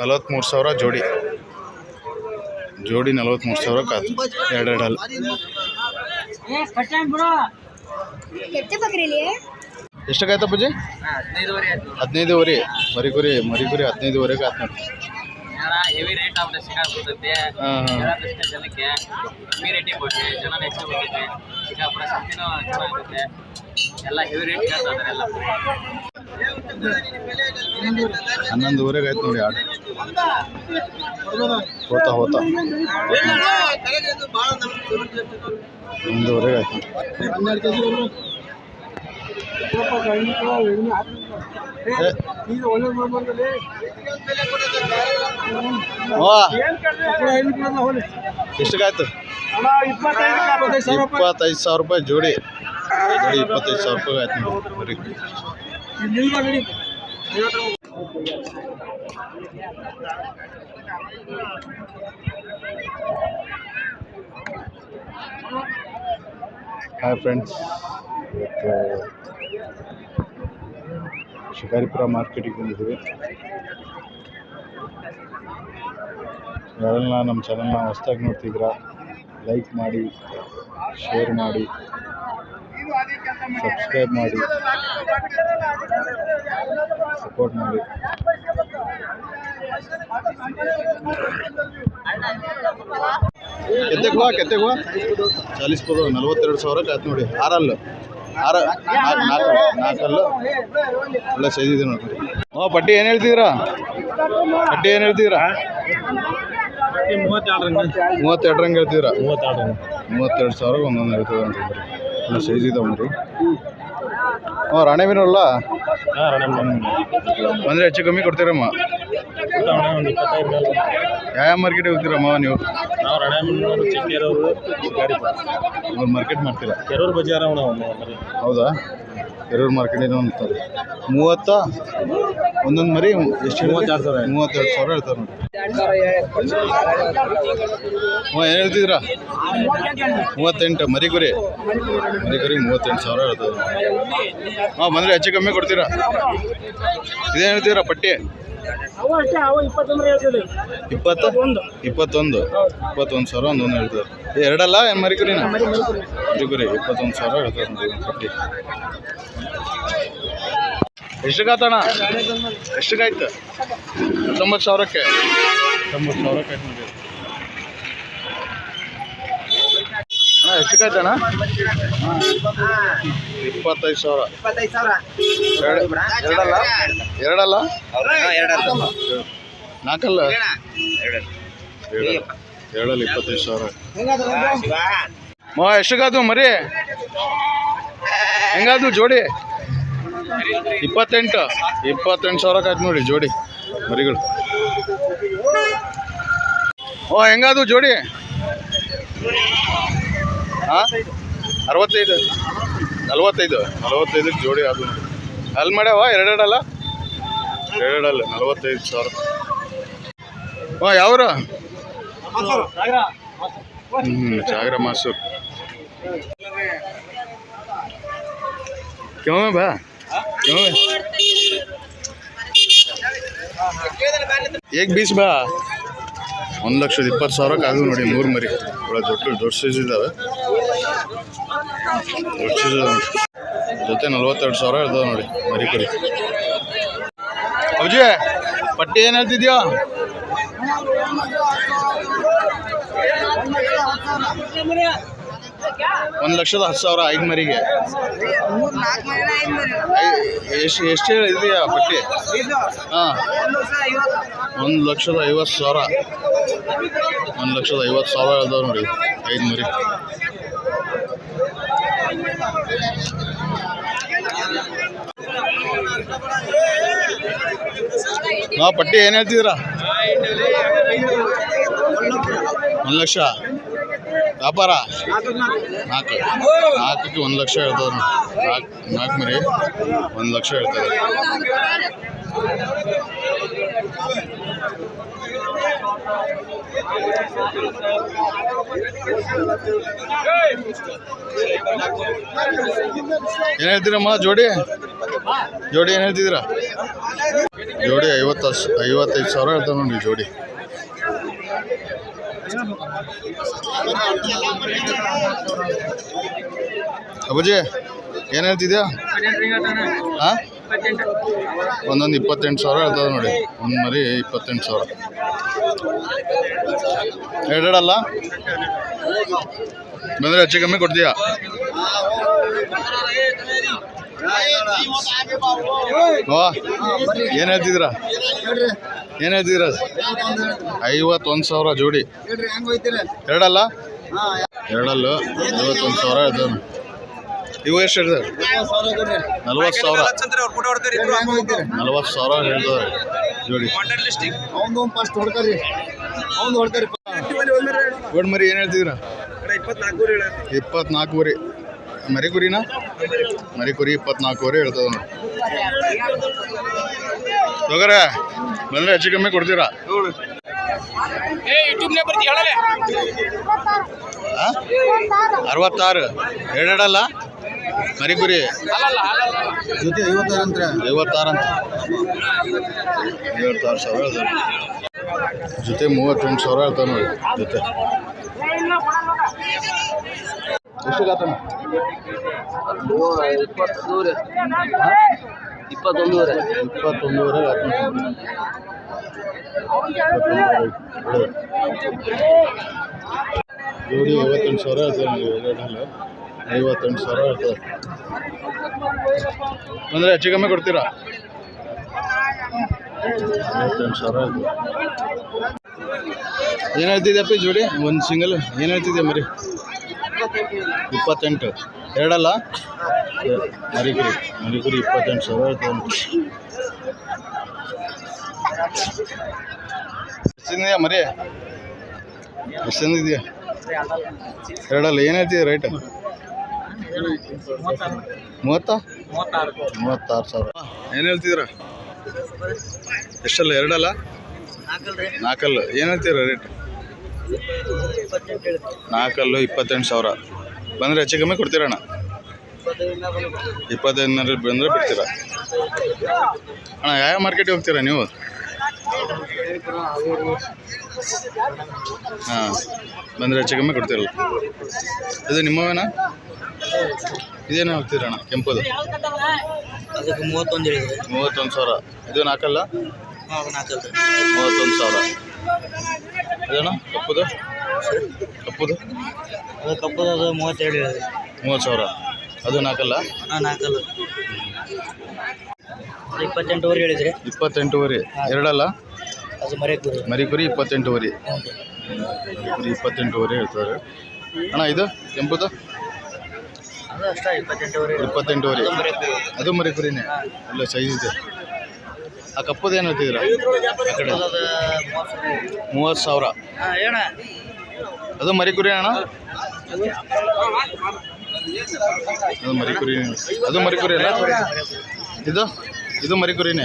43,000 ಜೋಡಿ. ಜೋಡಿ 43,000 ಕಾತು. ಎರಡೆರಡಲ್ಲ. ಎಷ್ಟಕ್ಕಾಯ್ತಪ್ಪಾಜಿ? 15,500. ಮರಿಗುರಿ 15,500 ಆಯ್ತು ನೋಡಿ. ಹೆವಿ ರೇಟ್ ಆಗುತ್ತೆ ಸಿಕ್ಕಾಪಟ್ಟೆ. ಜನಕ್ಕೆ ಕಮ್ಮಿ ರೇಟಿಗೆ ಕೊಟ್ಟೆ ಜನ ಹೆಚ್ಚು ಹೋಗುತ್ತೆ. ಸಿಕ್ಕಾಪುರ ಸಂತಿನೂ ಚೆನ್ನಾಗುತ್ತೆ. ಎಲ್ಲ ಹೆವಿ ರೇಟ್ ಹೇಳ್ತಾ ಇದ್ದಾರೆ ಎಲ್ಲ. 11,500 ಆಯ್ತು ನೋಡಿ. ಆಡು ಹೋತಾ 11,500 ಆಯ್ತು. ಎಷ್ಟಕ್ಕಾಯ್ತು? 25,000 ರೂಪಾಯಿ ಜೋಡಿ. 25,000 ರೂಪಾಯಿ ಆಯ್ತು ನೋಡಿ. ಹಾಯ್ ಫ್ರೆಂಡ್ಸ್, ಇವತ್ತು ಶಿಕಾರಿಪುರ ಮಾರ್ಕೆಟಿಗೆ ಬಂದಿದ್ದೀವಿ. ಯಾರೆಲ್ಲ ನಮ್ಮ ಚಾನಲ್ನ ಹೊಸದಾಗಿ ನೋಡ್ತಿದ್ದೀರಾ, ಲೈಕ್ ಮಾಡಿ, ಶೇರ್ ಮಾಡಿ, ಸಬ್ಸ್ಕ್ರೈಬ್ ಮಾಡಿ, ಸಪೋರ್ಟ್ ಮಾಡಿ. ಕೆತ್ತೆಗೆ ಬಾ 40 42,000 ಆಯ್ತು ನೋಡಿ. ಆರಲ್ಲು 4 ಒಳ್ಳೆ ಸೈಜ್ ಇದೆ ನೋಡಿ. ಪಟ್ಟಿ ಏನು ಹೇಳ್ತಿದ್ದೀರಾ? 32 ರಂಗೆ ಹೇಳ್ತಿದ್ದೀರಾ? 32,000 ಒಂದೊಂದು ಹೇಳ್ತಿದ್ದೀರ ಅಂತಂದ್ರೆ ಒಳ್ಳೆ ಸೈಜ್ ಇದಾವೆ ಮರಿ. ರಾಣೆ ಮೀನಲ್ಲ ಬಂದರೆ ಹೆಚ್ಚು ಕಮ್ಮಿ ಕೊಡ್ತೀರಮ್ಮ? ಯಾವ ಮಾರ್ಕೆಟಿಗೆ ಹೋಗ್ತೀರಮ್ಮ ನೀವು? ಮಾರ್ಕೆಟ್ ಮಾಡ್ತೀರಾ? ಕೆರೂರು ಬಜಾರ. ಹೌದಾ? ಕೆರೂರು ಮಾರ್ಕೆಟಿನ ಅಂತಾರೆ. 30 ಒಂದೊಂದು ಮರಿ ಎಷ್ಟು? 32,000 ಹೇಳ್ತಾರೆ ನೋಡಿ. ಏನು ಹೇಳ್ತಿದ್ದೀರಾ? 38 ಮರಿಗುರಿ 38,000 ಹೇಳ್ತಾರೆ. ಬಂದರೆ ಹೆಚ್ಚು ಕಮ್ಮಿ ಕೊಡ್ತೀರಾ? ಇದೇನು ಹೇಳ್ತೀರಾ ಪಟ್ಟಿ? 21,000 ಒಂದೊಂದು ಹೇಳ್ತಾರೆ. ಎರಡಲ್ಲ ಏನು ಮರಿಗುರಿನ? ಮರಿಗುರಿ 21,000 ಹೇಳ್ತಾರೆ ನೋಡಿ ಪಟ್ಟಿ. ಎಷ್ಟಕ್ಕಾತಣ್ಣ? ಎಷ್ಟಕ್ಕಾಯ್ತು? 19,000ಕ್ಕೆ. 19,000ಕ್ಕೆ ಆಯ್ತು ನೋಡಿ. ಎಷ್ಟಕ್ಕಾಯ್ತಣ್ಣ? 25,000. ಎರಡಲ್ಲ 4 ಎರಡಲ್ಲಿ 25,000. ಎಷ್ಟಕ್ಕಾಯ್ತು ಮರಿ? ಹೆಂಗಾದ್ರು ಜೋಡಿ? 28,000 ಆಯ್ತು ನೋಡಿ ಜೋಡಿ ಮರಿಗಳು. ಹೆಂಗಾದ್ರು ಜೋಡಿ? 45 ಜೋಡಿ ಅದು ನೋಡಿ. ಅಲ್ಲಿ ಮಾಡ್ಯಾವ ಎರಡೆರಡಲ್ಲ 45,000. ಯಾವ್ರು? ಸಾಗರ ಮಾಸೂರು. ಕ್ಯೂ ಬಾ ಏಕ್ 20 ಬಾ. 1,20,000 ಅದು ನೋಡಿ. 3 ಮರಿ ಒಳ್ಳೆ ದೊಡ್ಡ ಸೈಜ್ ಇದ್ದಾವೆ. ಜೊತೆ 42,000 ಇರ್ತಾವೆ ನೋಡಿ ಮರಿ ಕುರಿ. ಅಜ್ಜಿ ಪಟ್ಟಿ ಏನು ಹೇಳ್ತಿದ್ಯೋ? 1,10,000 5 ಮರಿಗೆ. ಎಷ್ಟು ಇದೆಯಾ ಪಟ್ಟಿ? 1,50,000. 1,50,000 ಇದಾವೆ ನೋಡಿ 5 ಮರಿ. ಪಟ್ಟಿ ಏನು ಹೇಳ್ತಿದ್ದೀರಾ? 1 ಲಕ್ಷ ವ್ಯಾಪಾರ? 4ಕ್ಕೆ 1 ಲಕ್ಷ ಹೇಳ್ತದೆ ನೋಡಿ. 4 ಮರಿ 1 ಲಕ್ಷ ಹೇಳ್ತದೆ. ಏನು ಹೇಳ್ತೀರಮ್ಮ? ಜೋಡಿ ಏನು ಹೇಳ್ತಿದ್ದೀರಾ? ಜೋಡಿ 55 ಸಾವಿರ ಹೇಳ್ತಾವೆ ನೋಡಿ ಜೋಡಿ. ಅಬ್ಬಾಜಿ ಏನು ಹೇಳ್ತಿದ್ಯಾ? ಹಾಂ, ಒಂದೊಂದು 28 ಸಾವಿರ ಹೇಳ್ತದೆ ನೋಡಿ. ಒಂದು ಮರಿ 28 ಸಾವಿರ. ಎರಡಲ್ಲ ಬಂದರೆ ಹೆಚ್ಚು ಕಮ್ಮಿ ಕೊಡ್ತೀಯಾ? ಏನು ಹೇಳ್ತಿದ್ದೀರಾ? 51 ಸಾವಿರ ಜೋಡಿ. ಎರಡಲ್ಲ 51 ಸಾವಿರ ಹೇಳ್ತದೆ. ಇವು ಎಷ್ಟು ಹೇಳ್ತಾರೆ? 40 ಸಾವಿರ. 40 ಸಾವಿರ ಹೇಳ್ತಾರೆ ಜೋಡಿ. ಗೋಡ್ ಮರಿ ಏನು ಹೇಳ್ತಿದ್ದೀರಾ? 24 ಮರಿ ಕುರಿನಾ? ಮರಿ ಕುರಿ 24 ಹೇಳ್ತದ ನೋಡಿ. ಹೋಗ್ರ ಬಂದರೆ ಹೆಚ್ಚು ಕಮ್ಮಿ ಕೊಡ್ತೀರಾ? 66 ಎರಡಲ್ಲ ಮರಿ ಕುರಿ ಜೊತೆ 56 ಅಂತ 56 ಸಾವಿರ ಹೇಳ್ತಾರೆ. ಜೊತೆ 38 ಸಾವಿರ ಹೇಳ್ತಾರೆ ನೋಡಿ. ಜೊತೆ ಎಷ್ಟು ಗಾತನ? 21 ಜೋಡಿ 58 ಸಾವಿರ ಹೇಳ್ತಾರೆ. 58 ಸಾವಿರ ಹೇಳ್ತಾರೆ. ಅಂದರೆ ಹೆಚ್ಚು ಕಮ್ಮಿ ಕೊಡ್ತೀರಾ? 58 ಸಾವಿರ ಹೇಳ್ತಾರೆ. ಏನು ಹೇಳ್ತಿದ್ಯಪ್ಪ ಜೋಡಿ? ಒಂದು ಸಿಂಗಲ್ ಏನು ಹೇಳ್ತಿದ್ಯಾ ಮರಿ? 28 ಎರಡಲ್ಲ ಮರಿ ಕುರಿ 28 ಸಾವಿರ ಹೇಳ್ತಾರೆ. ಎಷ್ಟಿದೆಯಾ ಮರಿ? ಎಷ್ಟೊಂದಿದೆಯಾ? ಎರಡಲ್ಲ ಏನು ಹೇಳ್ತಿದ್ಯಾ ರೈಟ್? 36 ಸಾವಿರ. ಏನು ಹೇಳ್ತಿದ್ದೀರಾ? ಎಷ್ಟಲ್ಲ? ಎರಡಲ್ಲ 4 ಏನು ಹೇಳ್ತೀರಾ ರೇಟ್? 4 28 ಸಾವಿರ. ಬಂದರೆ ಹೆಚ್ಚು ಕಮ್ಮಿ ಕೊಡ್ತೀರಣ್ಣ? 25 ಬಂದರೆ ಬಿಡ್ತೀರಾ ಅಣ್ಣ? ಯಾವ ಮಾರ್ಕೆಟಿಗೆ ಹೋಗ್ತೀರಾ ನೀವು? ಹಾಂ, ಬಂದರೆ ಹೆಚ್ಚು ಕಮ್ಮಿ ಕೊಡ್ತೀರಲ್ಲ. ಇದು ನಿಮ್ಮವೇನಾ? ಇದೇನು ಹೋಗ್ತೀರಣ್ಣ ಕೆಂಪುದು? 31 ಸಾವಿರ. ಇದು 4 31 ಸಾವಿರ. ಇದೇನ ಕಪ್ಪುದು? ಕಪ್ಪುದು 30 ಸಾವಿರ. ಅದು 4 28 ಹೇಳಿದ್ರಿ. 28 ಎರಡಲ್ಲ ಮರಿ ಕುರಿ 28 28 ಹೇಳ್ತಾರೆ ಅಣ್ಣ. ಇದು ಕೆಂಪುದು 28 ಅದು ಮರಿ ಕುರಿನೇ ಒಳ್ಳೆ ಸೈಜ್ ಇದೆ. ಆ ಕಪ್ಪುದು ಏನು ಹೇಳ್ತಿದ್ದೀರಾ? ಆ ಕಡೆ 30 ಸಾವಿರ. ಅದು ಮರಿ ಕುರಿ ಅಣ್ಣ? ಅದು ಮರಿ ಕುರಿ. ಅದು ಮರಿ ಕುರಿ ಅಲ್ಲ? ಇದು ಮರಿ ಕುರಿನೇ.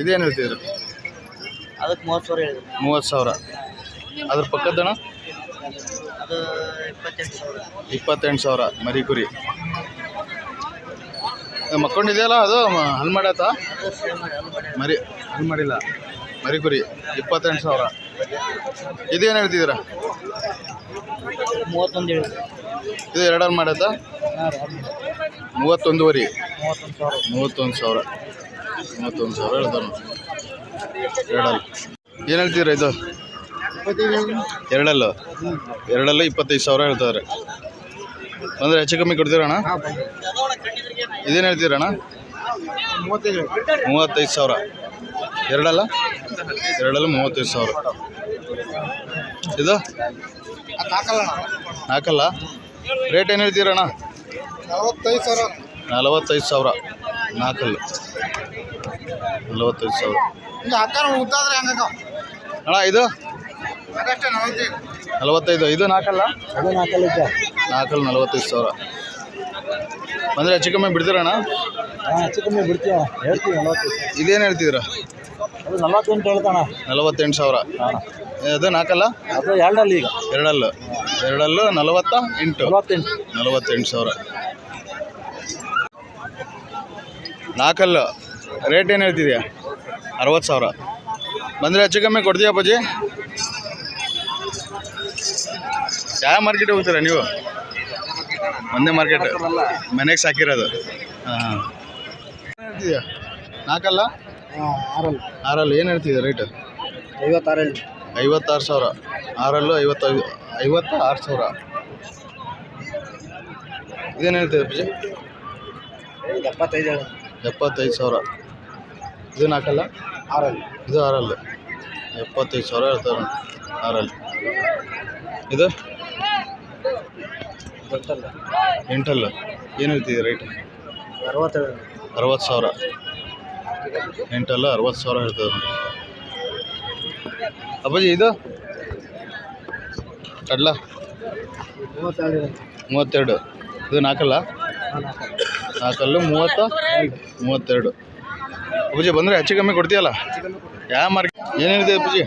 ಇದೇನು ಹೇಳ್ತಿದ್ರು? ಅದಕ್ಕೆ 30 ಸಾವಿರ ಹೇಳಿದ್ರು. 30 ಸಾವಿರ. ಅದ್ರ ಪಕ್ಕದಣ್ಣ? ಅದು 28 ಸಾವಿರ. 28 ಸಾವಿರ ಮರಿ ಕುರಿ. ಮಕ್ಕೊಂಡಿದೆಯಲ್ಲ ಅದು ಹಲ್ ಮಾಡತ್ತ? ಮರಿ ಹಲ್ ಮಾಡಿಲ್ಲ. ಮರಿ ಕುರಿ 28 ಸಾವಿರ. ಇದೇನು ಹೇಳ್ತಿದ್ದೀರಾ? 31 ಹೇಳಿದ್ರು. ಇದು ಎರಡಲ್ಲಿ ಮಾಡತ್ತಾ? 31 ಸಾವಿರ. 31 ಸಾವಿರ ಹೇಳ್ತಾರೆ ಎರಡಲ್ಲಿ. ಏನು ಹೇಳ್ತೀರಾ ಇದು? ಎರಡಲ್ಲು 25 ಸಾವಿರ ಹೇಳ್ತಾರೆ. ಅಂದರೆ ಹೆಚ್ಚು ಕಮ್ಮಿ ಕೊಡ್ತೀರಣ್ಣ? ಇದೇನು ಹೇಳ್ತೀರಣ್ಣ? 35 ಸಾವಿರ. ಎರಡಲ್ಲ 35 ಸಾವಿರ. ಇದು 4 ರೇಟ್ ಏನು ಹೇಳ್ತೀರಣ್ಣ? 45 ಸಾವಿರ. 4 45 ಸಾವಿರ ಅಣ್ಣ. ಇದು 45. ಇದು 4 45 ಸಾವಿರ. ಬಂದರೆ ಹೆಚ್ಚು ಕಮ್ಮಿ ಬಿಡ್ತೀರಣ್ಣ? ಹೆಚ್ಚು ಕಮ್ಮಿ ಬಿಡ್ತೀವಿ, ಹೇಳ್ತೀವಿ. 45. ಇದೇನು ಹೇಳ್ತಿದ್ದೀರಾ? ಅದು 48 ಹೇಳ್ತಾಣ. 48 ಸಾವಿರ. ಅದು 4 ಅದು ಎರಡಲ್ಲಿ. ಈಗ ಎರಡಲ್ಲು 48 48 ಸಾವಿರ. 4 ರೇಟ್ ಏನು ಹೇಳ್ತಿದ್ಯಾ? 60,000. ಬಂದರೆ ಹೆಚ್ಚು ಕಮ್ಮಿ ಕೊಡ್ತೀಯಾ ಅಪ್ಪಾಜಿ? ಯಾವ ಮಾರ್ಕೆಟಿಗೆ ಹೋಗ್ತೀರಾ ನೀವು? ಒಂದೇ ಮಾರ್ಕೆಟ್, ಮನೆಗೆ ಸಾಕಿರೋದು. ಹಾಂ ಹೇಳ್ತಿದ್ಯಾ? 4 6 ಏನು ಹೇಳ್ತಿದ್ಯಾ ರೇಟ್? 56,000. 6 56,000. ಇದೇನು ಹೇಳ್ತಿದ್ದೆ ಅಪ್ಪಾಜಿ? 75,000. ಇದು 4 ಇದು 6 75,000 ಹೇಳ್ತಾರೆ 6. ಇದು 8 ಏನು ಹೇಳ್ತಿದ್ದೀವಿ ರೇಟ್? 60,000. 8 60,000 ಹೇಳ್ತಾರೆ ಅಪ್ಪಾಜಿ. ಇದು ಕಡ್ಲ 32. ಇದು 4 32. ಅಪ್ಪಾಜಿ ಬಂದರೆ ಹೆಚ್ಚು ಕಮ್ಮಿ ಕೊಡ್ತೀಯಲ್ಲ? ಯಾವ ಮಾರ್ಕೆಟ್ ಏನು ಹೇಳ್ತೀವಿ ಅಪ್ಪಾಜಿ?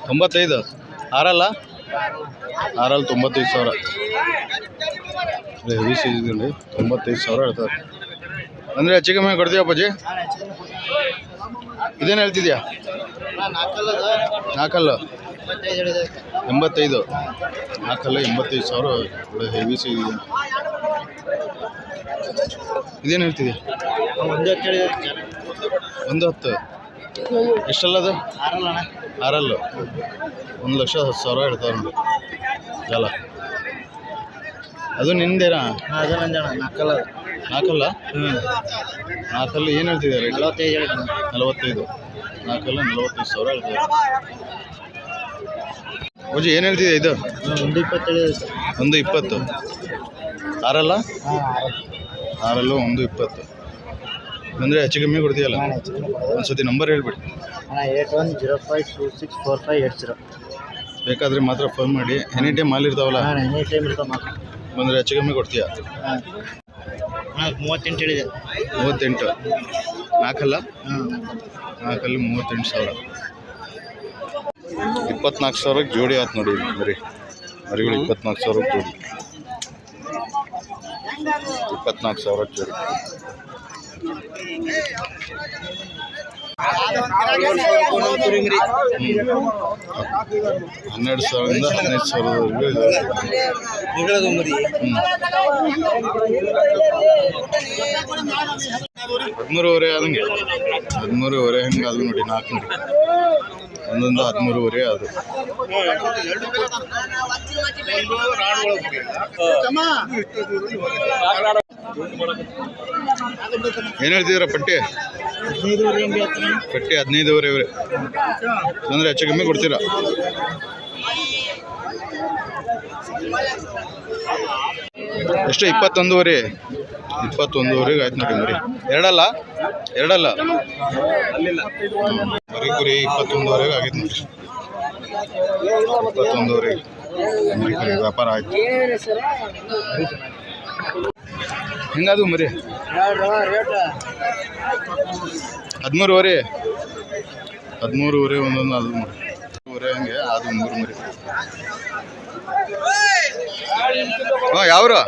95. 6 95,000. ಹೆವಿ ಸೈಜ್ ಇದೆಯಲ್ಲ, 95,000 ಹೇಳ್ತಾರೆ. ಅಂದರೆ ಹೆಚ್ಚು ಕಮ್ಮಿ ಕೊಡ್ತೀವಿ ಅಪ್ಪಾಜಿ? ಇದೇನು ಹೇಳ್ತಿದ್ಯಾ? 4 85. 4 85,000. ಹೆವಿ ಸೈಜ್ ಇದೆ. ಇದೇನು ಹೇಳ್ತಿದ್ಯಾ? 110. ಎಷ್ಟಲ್ಲ ಅದು? 6 1,10,000 ಹೇಳ್ತಾರೆ ನೋಡಿ ಅಲ್ಲ. ಅದು ನಿಂದೇನಾ? 4 ಏನು ಹೇಳ್ತಿದ್ದಾರೆ ರೇಟ್? 45. 4 45,000 ಹೇಳ್ತಾರೆ. ಅಜ್ಜಿ ಏನು ಹೇಳ್ತಿದೆ ಇದು? 120. 6 120. ಅಂದರೆ ಹೆಚ್ಚು ಕಮ್ಮಿ ಕೊಡ್ತೀಯಲ್ಲ? ಒಂದ್ಸತಿ ನಂಬರ್ ಹೇಳ್ಬಿಡಿ. 8105264580. ಬೇಕಾದರೆ ಮಾತ್ರ ಫೋನ್ ಮಾಡಿ. ಎನಿ ಟೈಮ್ ಮಾಲ್ ಇರ್ತಾವಲ್ಲ? ಬಂದರೆ ಹೆಚ್ಚು ಕಮ್ಮಿ ಕೊಡ್ತೀಯಾ? 38 ಹೇಳಿದೆ. 38. 4 38,000. 24,000 ಜೋಡಿ ಆಯ್ತು ನೋಡಿ. ಮರಿಗಳು 24,000 ಜೋಡಿ. 24,000 ಜೋಡಿ. 12,000ದಿಂದ 15,000ವರೆಗೂ ಇದೆ. 13,500 ಆದಂಗೆ. 13,500 ಹೆಂಗೆ ಅದು ನೋಡಿ. 4 ಮರಿ ಒಂದೊಂದು 13,500 ಅದು. ಏನು ಹೇಳ್ತಿದ್ದೀರ ಪಟ್ಟಿ? 15,500 ಅಂದರೆ ಹೆಚ್ಚು ಕಮ್ಮಿ ಕೊಡ್ತೀರಾ? ಎಷ್ಟು? 21,500. 21,500 ಆಯ್ತು ನೋಡಿ ಮರಿ. ಎರಡಲ್ಲ ಮರಿ ಕುರಿ 21,500 ಆಗೈತೆ ನೋಡಿ. 21,500 ಮರಿ ಕುರಿ ವ್ಯಾಪಾರ ಆಯ್ತು. ಹೆಂಗದು ಮರಿ? 13,500. 13,500 ಒಂದೊಂದು 13,500 ಹಂಗೆ ಅದು 3 ಮರಿ. ಹಾಂ ಯಾವ್ರು?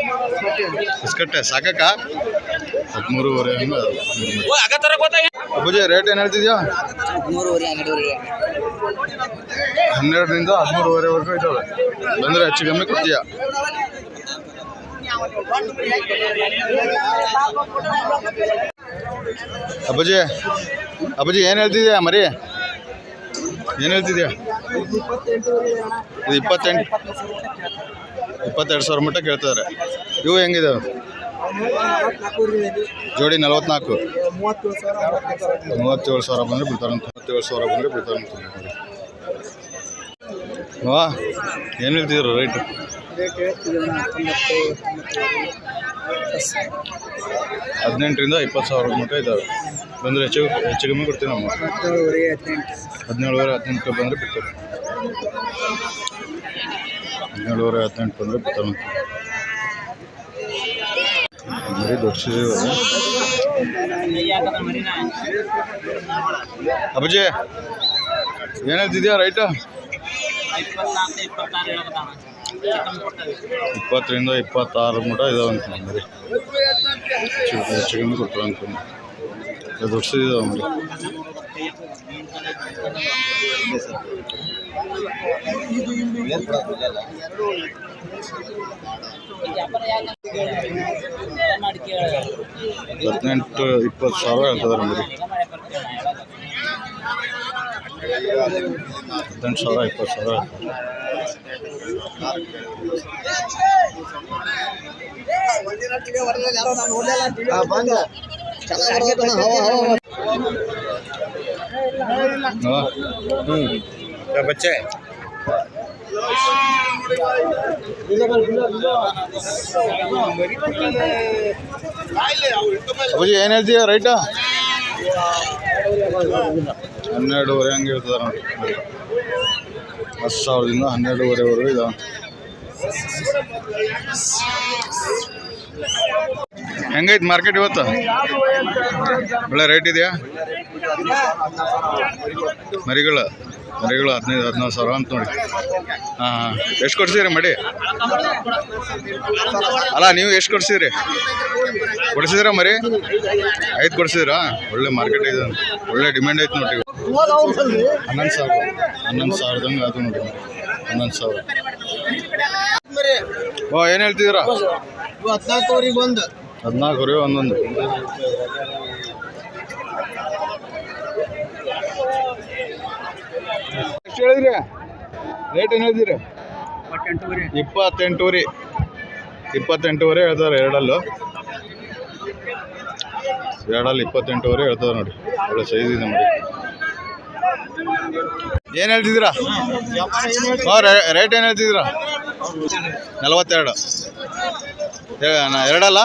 ಬಿಸ್ಕಟ್ಟೆ ಸಾಕಕ್ಕ? 13,500 ಹಂಗೆ ಅದು 3 ಮರಿ. ಅಪ್ಪಾಜಿ ರೇಟ್ ಏನು ಹೇಳ್ತಿದ್ಯಾ? 12ರಿಂದ 13,500ವರೆಗೂ ಇದ್ದಾವೆ. ಬಂದರೆ ಹೆಚ್ಚು ಕಮ್ಮಿ ಕೊಡ್ತೀಯಾ? ಅಪ್ಪಾಜಿ ಏನು ಹೇಳ್ತಿದ್ಯಾ ಮರಿ? ಏನು ಹೇಳ್ತಿದ್ಯಾ? ಇದು 22,000 ಮಟ್ಟ ಕೇಳ್ತಾರೆ. ಇವು ಹೆಂಗಿದಾವೆ? ಜೋಡಿ 44. 37,000 ಬಂದರೆ ಬಿಡ್ತಾರಂತ. 37,000 ಬಂದರೆ ಬಿಡ್ತಾರಂತ. ವಾ ಏನು ಹೇಳ್ತಿದ್ರು ರೇಟು? 18,000ರಿಂದ 20,000 ಮಟ್ಟ ಇದ್ದಾವೆ. ಬಂದರೆ ಹೆಚ್ಚು ಕಮ್ಮಿ ಕೊಡ್ತೀವಿ ನಾವು. 17,500 18 ಬಂದರೆ ಬಿಡ್ತಾರೆ. 17,500 18 ಬಂದರೆ ಬಿಡ್ತಾರಂತ. ಮರಿ ದೊಡ್ಡ ಸೀರೆ. ಅಪ್ಪಾಜಿ ಏನು ಹೇಳ್ತಿದ್ಯಾ ರೈಟು? 20ರಿಂದ 26 ಮಟ ಇದಾವೆ ಅಂತ ಮರಿ. ಹೆಚ್ಚು ಕಮ್ಮಿ ಕೊಡ್ತಾರೆ ಅನ್ಕೊಂಡು ದೊಡ್ಡದಿದಾವೆ ಮರಿ. ಹದಿನೆಂಟು 20 ಸಾವಿರ ಹೇಳ್ತಿದಾರೆ ಮರಿ. 18 ಸಾವಿರ 20 ಸಾವಿರ. बच्चे ಅಪ್ಪಾಜಿ ಏನು ಹೇಳ್ತೀಯ ರೈಟಾ? 12,500 ಹಂಗೆ ಹೇಳ್ತಿದಾರೆ ನೋಡಿ. 10,000ದಿಂದ 12,500 ಇದಾವೆ. ಹೆಂಗೈತೆ ಮಾರ್ಕೆಟ್ ಇವತ್ತು? ಒಳ್ಳೆ ರೇಟ್ ಇದೆಯಾ? ಮರಿಗಳು 15-14 ಸಾವಿರ ಅಂತ ನೋಡಿ. ಹಾಂ ಎಷ್ಟು ಕೊಡ್ಸಿದ್ರಿ ಮಡಿ? ಅಲ್ಲ ನೀವು ಎಷ್ಟು ಕೊಡ್ಸಿದ್ರಿ? ಕೊಡ್ಸಿದ್ರಾ ಮರಿ? 5 ಕೊಡ್ಸಿದ್ರಾ? ಒಳ್ಳೆ ಮಾರ್ಕೆಟ್ ಇದೆ, ಒಳ್ಳೆ ಡಿಮ್ಯಾಂಡ್ ಐತೆ ನೋಡಿ. 11 ಸಾವಿರದಂಗೆ ಅದು ನೋಡಿ. 11 ಸಾವಿರ. ಓ ಏನು ಹೇಳ್ತಿದ್ದೀರಾ? 14 ಒಂದು 14 ಒಂದೊಂದು. ಎಷ್ಟು ಹೇಳಿದ್ರಿ ರೇಟ್? ಏನು ಹೇಳ್ತೀರಿ? 28 ಹೇಳ್ತಾರೆ. ಎರಡಲ್ಲಿ 28 ಹೇಳ್ತಾರೆ ನೋಡಿ. ಒಳ್ಳೆ ಸೈಜ್ ಇದೆ ನೋಡಿ. ಏನು ಹೇಳ್ತಿದ್ದೀರಾ? ರೇಟ್ ಏನು ಹೇಳ್ತಿದ್ದೀರಾ? 42. ಎರಡಲ್ಲ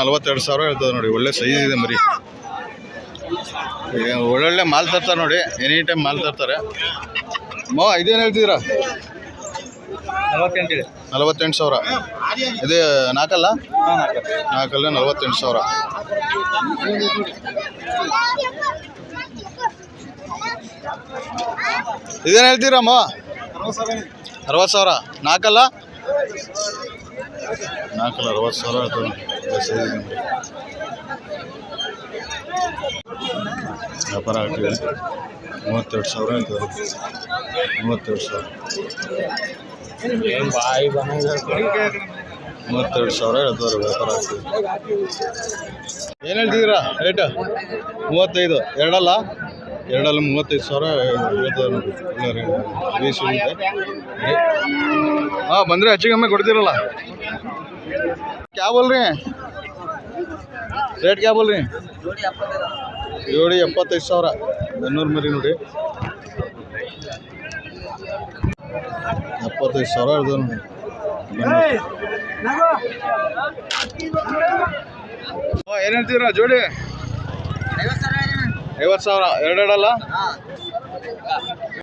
42 ಸಾವಿರ ಹೇಳ್ತದೆ ನೋಡಿ. ಒಳ್ಳೆ ಸೈಜ್ ಇದೆ ಮರಿ. ಒಳ್ಳೊಳ್ಳೆ ಮಾಲ್ ತರ್ತಾರೆ ನೋಡಿ. ಎನಿ ಟೈಮ್ ಮಾಲ್ ತರ್ತಾರೆ. ಇದೇನು ಹೇಳ್ತಿದ್ದೀರಾ? 48 ಸಾವಿರ. ಇದು ನಾಲ್ಕಲ್ಲ 48 ಸಾವಿರ. ಇದೇನು ಹೇಳ್ತೀರಮ್ಮ? 60 ಸಾವಿರ. ನಾಲ್ಕಲ್ಲ 60 ಸಾವಿರ ಹೇಳ್ತಾರೆ. ವ್ಯಾಪಾರ ಆಗ್ತಿದೆ. 32 ಸಾವಿರ ಹೇಳ್ತಾರೆ. 32 ಸಾವಿರ. 32 ಸಾವಿರ ಹೇಳ್ತಾರೆ. ವ್ಯಾಪಾರ ಆಗ್ತಿದೆ. ಏನು ಹೇಳ್ತಿದ್ದೀರಾ ರೇಟ್? 35. ಎರಡಲ್ಲ 35 ಸಾವಿರ ಹೇಳ್ತಾರೆ ನೋಡಿ. ಹಾಂ ಬಂದರೆ ಹೆಚ್ಚು ಕಮ್ಮಿ ಕೊಡ್ತೀರಲ್ಲ. ಕ್ಯಾ ಬೋಲ್ ರೀ? ರೇಟ್ ಕ್ಯಾ ಬೋಲ್ ರೀ? ಜೋಡಿ 75 ಸಾವಿರ. ಬೆನ್ನೂರು ಮರಿ ನೋಡಿ. 75 ಸಾವಿರ ಹೇಳ್ತಾರೆ ನೋಡಿ. ಏನು ಹೇಳ್ತೀರಾ ಜೋಡಿ? 50 ಸಾವಿರ. ಎರಡಲ್ಲ